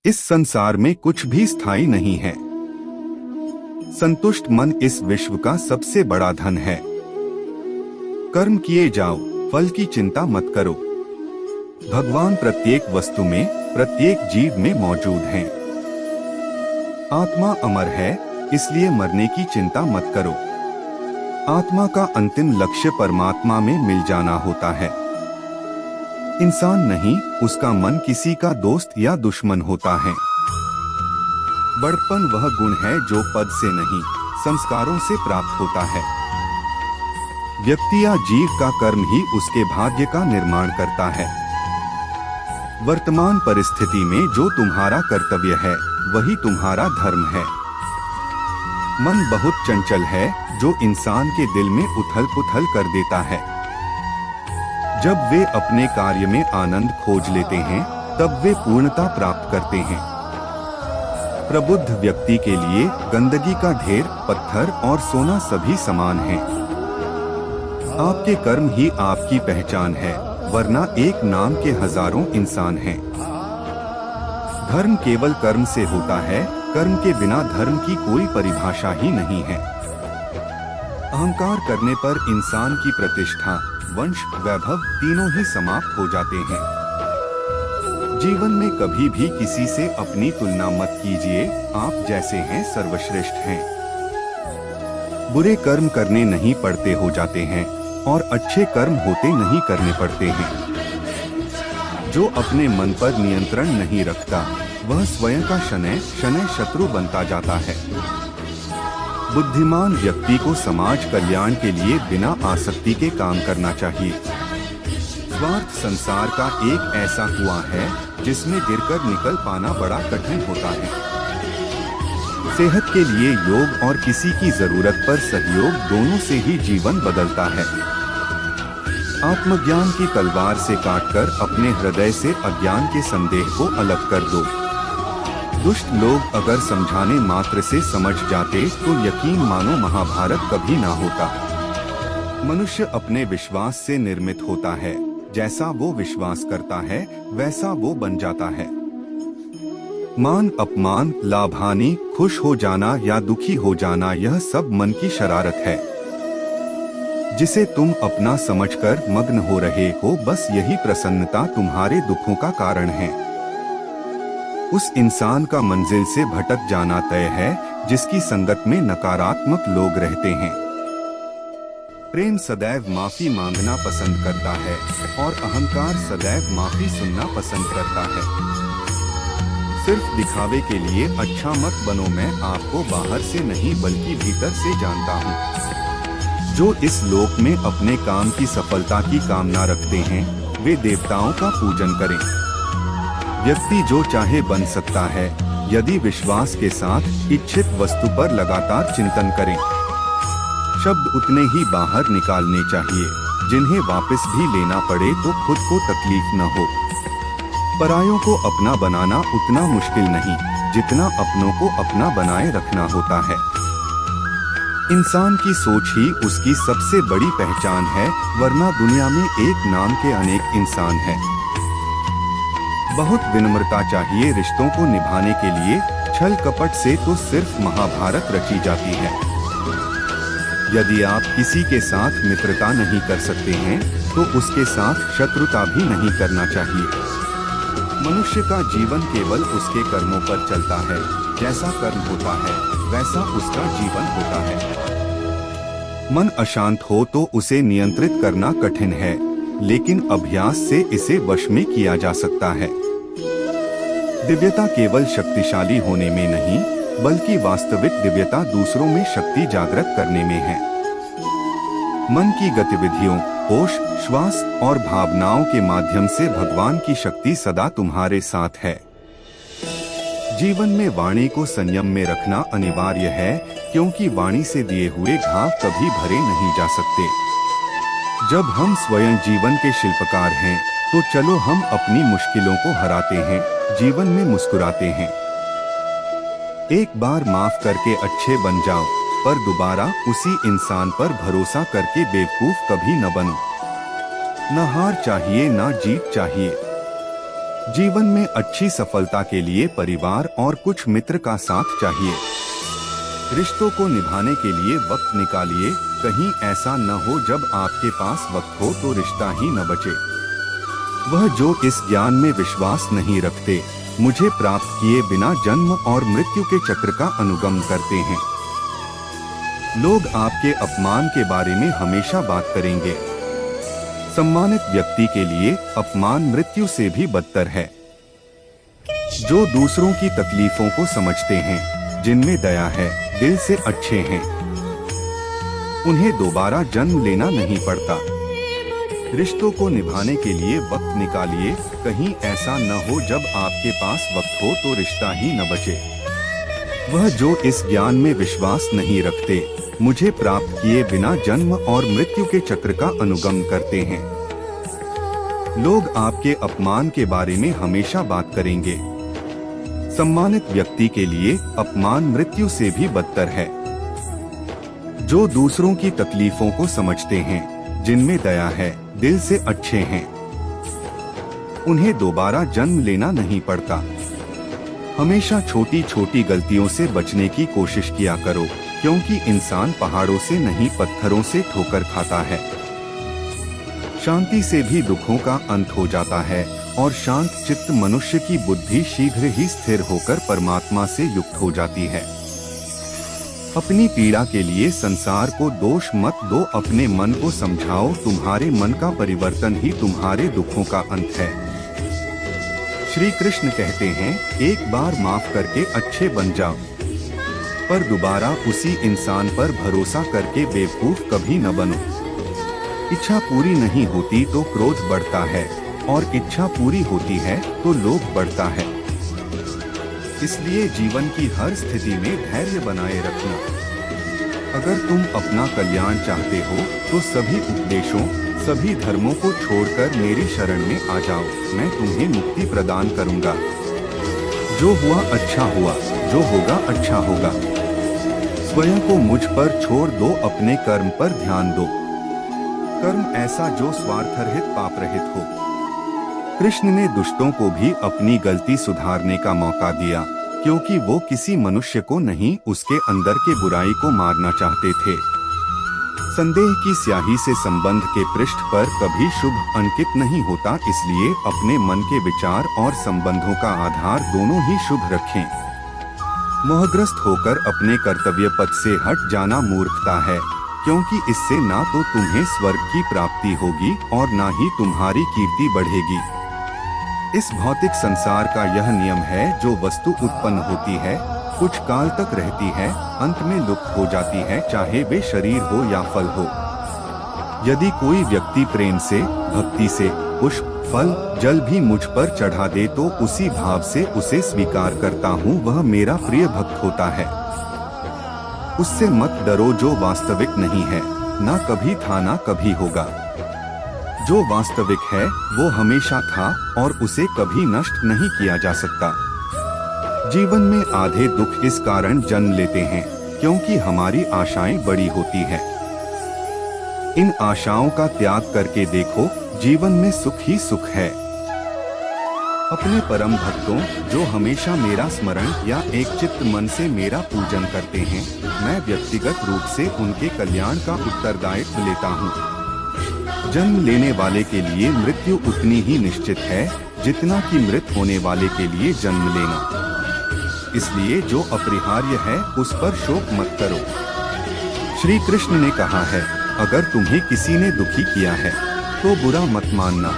इस संसार में कुछ भी स्थायी नहीं है। संतुष्ट मन इस विश्व का सबसे बड़ा धन है। कर्म किए जाओ, फल की चिंता मत करो। भगवान प्रत्येक वस्तु में, प्रत्येक जीव में मौजूद हैं। आत्मा अमर है, इसलिए मरने की चिंता मत करो। आत्मा का अंतिम लक्ष्य परमात्मा में मिल जाना होता है। इंसान नहीं, उसका मन किसी का दोस्त या दुश्मन होता है। बड़प्पन वह गुण है जो पद से नहीं, संस्कारों से प्राप्त होता है। व्यक्ति या जीव का कर्म ही उसके भाग्य का निर्माण करता है। वर्तमान परिस्थिति में जो तुम्हारा कर्तव्य है, वही तुम्हारा धर्म है। मन बहुत चंचल है, जो इंसान के दिल में उथल पुथल कर देता है। जब वे अपने कार्य में आनंद खोज लेते हैं, तब वे पूर्णता प्राप्त करते हैं। प्रबुद्ध व्यक्ति के लिए गंदगी का ढेर, पत्थर और सोना सभी समान हैं। आपके कर्म ही आपकी पहचान है, वरना एक नाम के हजारों इंसान हैं। धर्म केवल कर्म से होता है, कर्म के बिना धर्म की कोई परिभाषा ही नहीं है। अहंकार करने पर इंसान की प्रतिष्ठा, वंश, वैभव तीनों ही समाप्त हो जाते हैं। जीवन में कभी भी किसी से अपनी तुलना मत कीजिए, आप जैसे हैं सर्वश्रेष्ठ हैं। बुरे कर्म करने नहीं पड़ते हो जाते हैं और अच्छे कर्म होते नहीं करने पड़ते हैं। जो अपने मन पर नियंत्रण नहीं रखता, वह स्वयं का शनैः शनैः शत्रु बनता जाता है। बुद्धिमान व्यक्ति को समाज कल्याण के लिए बिना आसक्ति के काम करना चाहिए। स्वार्थ संसार का एक ऐसा कुआं है, जिसमें गिरकर निकल पाना बड़ा कठिन होता है। सेहत के लिए योग और किसी की जरूरत पर सहयोग, दोनों से ही जीवन बदलता है। आत्मज्ञान की तलवार से काटकर अपने हृदय से अज्ञान के संदेह को अलग कर दो। दुष्ट लोग अगर समझाने मात्र से समझ जाते, तो यकीन मानो महाभारत कभी ना होता। मनुष्य अपने विश्वास से निर्मित होता है। जैसा वो विश्वास करता है, वैसा वो बन जाता है। मान अपमान, लाभ हानि, खुश हो जाना या दुखी हो जाना, यह सब मन की शरारत है, जिसे तुम अपना समझकर मग्न हो रहे हो। बस यही प्रसन्नता तुम्हारे दुखों का कारण है। उस इंसान का मंजिल से भटक जाना तय है, जिसकी संगत में नकारात्मक लोग रहते हैं। प्रेम सदैव माफी मांगना पसंद करता है और अहंकार सदैव माफी सुनना पसंद करता है। सिर्फ दिखावे के लिए अच्छा मत बनो। मैं आपको बाहर से नहीं बल्कि भीतर से जानता हूँ। जो इस लोक में अपने काम की सफलता की कामना रखते हैं, वे देवताओं का पूजन करें। व्यक्ति जो चाहे बन सकता है, यदि विश्वास के साथ इच्छित वस्तु पर लगातार चिंतन करें। शब्द उतने ही बाहर निकालने चाहिए, जिन्हें वापस भी लेना पड़े तो खुद को तकलीफ न हो। परायों को अपना बनाना उतना मुश्किल नहीं, जितना अपनों को अपना बनाए रखना होता है। इंसान की सोच ही उसकी सबसे बड़ी पहचान है, वरना दुनिया में एक नाम के अनेक इंसान हैं। बहुत विनम्रता चाहिए रिश्तों को निभाने के लिए। छल कपट से तो सिर्फ महाभारत रची जाती है। यदि आप किसी के साथ मित्रता नहीं कर सकते हैं, तो उसके साथ शत्रुता भी नहीं करना चाहिए। मनुष्य का जीवन केवल उसके कर्मों पर चलता है। जैसा कर्म होता है, वैसा उसका जीवन होता है। मन अशांत हो तो उसे नियंत्रित करना कठिन है, लेकिन अभ्यास से इसे वश में किया जा सकता है। दिव्यता केवल शक्तिशाली होने में नहीं, बल्कि वास्तविक दिव्यता दूसरों में शक्ति जागृत करने में है। मन की गतिविधियों, होश, श्वास और भावनाओं के माध्यम से भगवान की शक्ति सदा तुम्हारे साथ है। जीवन में वाणी को संयम में रखना अनिवार्य है, क्योंकि वाणी से दिए हुए घाव कभी भरे नहीं जा सकते। जब हम स्वयं जीवन के शिल्पकार हैं, तो चलो हम अपनी मुश्किलों को हराते हैं, जीवन में मुस्कुराते हैं। एक बार माफ करके अच्छे बन जाओ, पर दोबारा उसी इंसान पर भरोसा करके बेवकूफ कभी न बनो। न हार चाहिए, न जीत चाहिए। जीवन में अच्छी सफलता के लिए परिवार और कुछ मित्र का साथ चाहिए। रिश्तों को निभाने के लिए वक्त निकालिए, कहीं ऐसा न हो जब आपके पास वक्त हो तो रिश्ता ही न बचे। वह जो इस ज्ञान में विश्वास नहीं रखते, मुझे प्राप्त किए बिना जन्म और मृत्यु के चक्र का अनुगम करते हैं। लोग आपके अपमान के बारे में हमेशा बात करेंगे। सम्मानित व्यक्ति के लिए अपमान मृत्यु से भी बदतर है। जो दूसरों की तकलीफों को समझते हैं, जिनमें दया है, दिल से अच्छे हैं, उन्हें दोबारा जन्म लेना नहीं पड़ता। रिश्तों को निभाने के लिए वक्त निकालिए, कहीं ऐसा न हो जब आपके पास वक्त हो तो रिश्ता ही न बचे। वह जो इस ज्ञान में विश्वास नहीं रखते, मुझे प्राप्त किए बिना जन्म और मृत्यु के चक्र का अनुगम करते हैं। लोग आपके अपमान के बारे में हमेशा बात करेंगे। सम्मानित व्यक्ति के लिए अपमान मृत्यु से भी बदतर है। जो दूसरों की तकलीफों को समझते हैं, जिनमें दया है, दिल से अच्छे हैं, उन्हें दोबारा जन्म लेना नहीं पड़ता। हमेशा छोटी छोटी गलतियों से बचने की कोशिश किया करो, क्योंकि इंसान पहाड़ों से नहीं पत्थरों से ठोकर खाता है। शांति से भी दुखों का अंत हो जाता है और शांत चित्त मनुष्य की बुद्धि शीघ्र ही स्थिर होकर परमात्मा से युक्त हो जाती है। अपनी पीड़ा के लिए संसार को दोष मत दो, अपने मन को समझाओ, तुम्हारे मन का परिवर्तन ही तुम्हारे दुखों का अंत है। श्री कृष्ण कहते हैं, एक बार माफ करके अच्छे बन जाओ, पर दोबारा उसी इंसान पर भरोसा करके बेवकूफ कभी न बनो। इच्छा पूरी नहीं होती तो क्रोध बढ़ता है, और इच्छा पूरी होती है तो लोभ बढ़ता है। इसलिए जीवन की हर स्थिति में धैर्य बनाए रखना। अगर तुम अपना कल्याण चाहते हो तो सभी उपदेशों, सभी धर्मों को छोड़कर मेरी शरण में आ जाओ, मैं तुम्हें मुक्ति प्रदान करूंगा। जो हुआ अच्छा हुआ, जो होगा अच्छा होगा। स्वयं को मुझ पर छोड़ दो, अपने कर्म पर ध्यान दो। कर्म ऐसा जो स्वार्थरहित पाप रहित हो। कृष्ण ने दुष्टों को भी अपनी गलती सुधारने का मौका दिया, क्योंकि वो किसी मनुष्य को नहीं, उसके अंदर के बुराई को मारना चाहते थे। संदेह की स्याही से संबंध के पृष्ठ पर कभी शुभ अंकित नहीं होता, इसलिए अपने मन के विचार और संबंधों का आधार दोनों ही शुभ रखें। मोहग्रस्त होकर अपने कर्तव्य पथ से हट जाना मूर्खता है, क्योंकि इससे ना तो तुम्हें स्वर्ग की प्राप्ति होगी और ना ही तुम्हारी कीर्ति बढ़ेगी। इस भौतिक संसार का यह नियम है, जो वस्तु उत्पन्न होती है, कुछ काल तक रहती है, अंत में लुप्त हो जाती है, चाहे वे शरीर हो या फल हो। यदि कोई व्यक्ति प्रेम से, भक्ति से पुष्प, फल, जल भी मुझ पर चढ़ा दे तो उसी भाव से उसे स्वीकार करता हूँ, वह मेरा प्रिय भक्त होता है। उससे मत डरो जो वास्तविक नहीं है, ना कभी था ना कभी होगा। जो वास्तविक है वो हमेशा था और उसे कभी नष्ट नहीं किया जा सकता। जीवन में आधे दुख इस कारण जन्म लेते हैं क्योंकि हमारी आशाएं बड़ी होती हैं। इन आशाओं का त्याग करके देखो, जीवन में सुख ही सुख है। अपने परम भक्तों जो हमेशा मेरा स्मरण या एक चित्त मन से मेरा पूजन करते हैं, मैं व्यक्तिगत रूप से उनके कल्याण का उत्तरदायित्व लेता हूँ। जन्म लेने वाले के लिए मृत्यु उतनी ही निश्चित है जितना कि मृत होने वाले के लिए जन्म लेना। इसलिए जो अपरिहार्य है उस पर शोक मत करो। श्री कृष्ण ने कहा है, अगर तुम्हें किसी ने दुखी किया है तो बुरा मत मानना।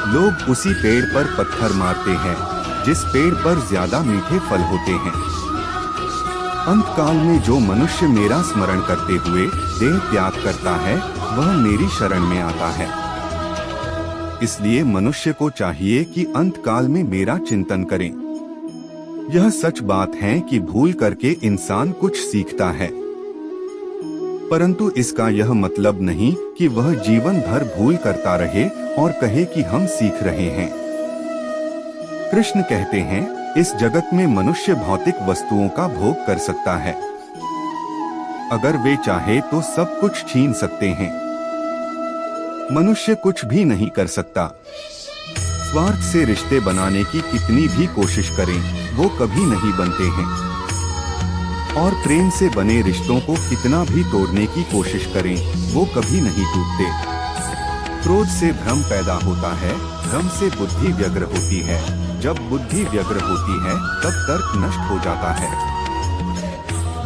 लोग उसी पेड़ पर पत्थर मारते हैं जिस पेड़ पर ज्यादा मीठे फल होते हैं। अंतकाल में जो मनुष्य मेरा स्मरण करते हुए देह त्याग करता है वह मेरी शरण में आता है। इसलिए मनुष्य को चाहिए कि अंतकाल में मेरा चिंतन करें। यह सच बात है कि भूल करके इंसान कुछ सीखता है, परंतु इसका यह मतलब नहीं कि वह जीवन भर भूल करता रहे और कहे कि हम सीख रहे हैं। कृष्ण कहते हैं, इस जगत में मनुष्य भौतिक वस्तुओं का भोग कर सकता है। अगर वे चाहे तो सब कुछ छीन सकते हैं। मनुष्य कुछ भी नहीं कर सकता। स्वार्थ से रिश्ते बनाने की कितनी भी कोशिश करें, वो कभी नहीं बनते हैं। और प्रेम से बने रिश्तों को कितना भी तोड़ने की कोशिश करें, वो कभी नहीं टूटते। क्रोध से भ्रम पैदा होता है, भ्रम से बुद्धि व्यग्र होती है, जब बुद्धि व्यग्र होती है तब तर्क नष्ट हो जाता है,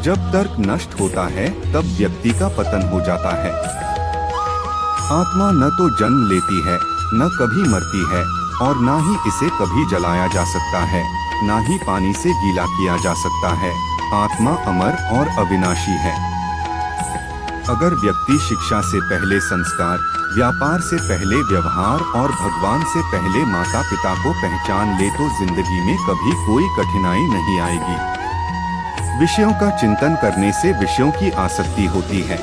जब तर्क नष्ट होता है तब व्यक्ति का पतन हो जाता है। आत्मा न तो जन्म लेती है, न कभी मरती है, और न ही इसे कभी जलाया जा सकता है, न ही पानी से गीला किया जा सकता है। आत्मा अमर और अविनाशी है। अगर व्यक्ति शिक्षा से पहले संस्कार, व्यापार से पहले व्यवहार और भगवान से पहले माता पिता को पहचान ले तो जिंदगी में कभी कोई कठिनाई नहीं आएगी। विषयों का चिंतन करने से विषयों की आसक्ति होती है,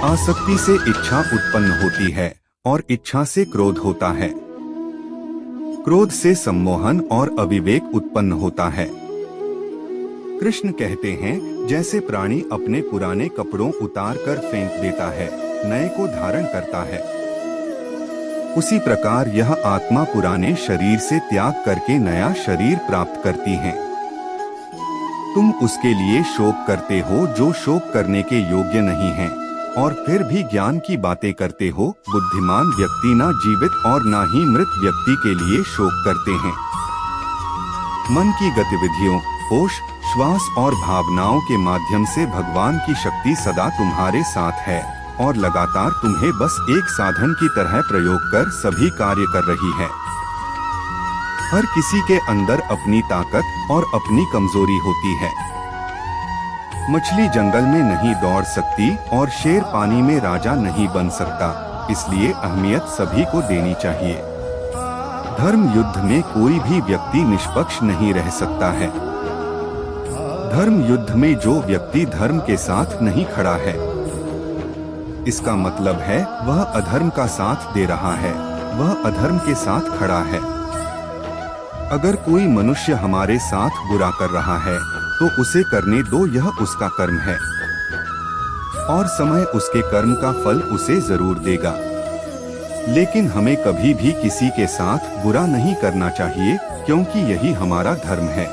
आसक्ति से इच्छा उत्पन्न होती है और इच्छा से क्रोध होता है, क्रोध से सम्मोहन और अविवेक उत्पन्न होता है। कृष्ण कहते हैं, जैसे प्राणी अपने पुराने कपड़ों उतार कर फेंक देता है, नए को धारण करता है, उसी प्रकार यह आत्मा पुराने शरीर से त्याग करके नया शरीर प्राप्त करती है। तुम उसके लिए शोक करते हो जो शोक करने के योग्य नहीं है, और फिर भी ज्ञान की बातें करते हो। बुद्धिमान व्यक्ति ना जीवित और ना ही मृत व्यक्ति के लिए शोक करते हैं। मन की गतिविधियों, होश, श्वास और भावनाओं के माध्यम से भगवान की शक्ति सदा तुम्हारे साथ है और लगातार तुम्हें बस एक साधन की तरह प्रयोग कर सभी कार्य कर रही है। हर किसी के अंदर अपनी ताकत और अपनी कमजोरी होती है। मछली जंगल में नहीं दौड़ सकती और शेर पानी में राजा नहीं बन सकता, इसलिए अहमियत सभी को देनी चाहिए। धर्म युद्ध में कोई भी व्यक्ति निष्पक्ष नहीं रह सकता है। धर्म युद्ध में जो व्यक्ति धर्म के साथ नहीं खड़ा है, इसका मतलब है वह अधर्म का साथ दे रहा है, वह अधर्म के साथ खड़ा है। अगर कोई मनुष्य हमारे साथ बुरा कर रहा है तो उसे करने दो, यह उसका कर्म है और समय उसके कर्म का फल उसे जरूर देगा। लेकिन हमें कभी भी किसी के साथ बुरा नहीं करना चाहिए, क्योंकि यही हमारा धर्म है।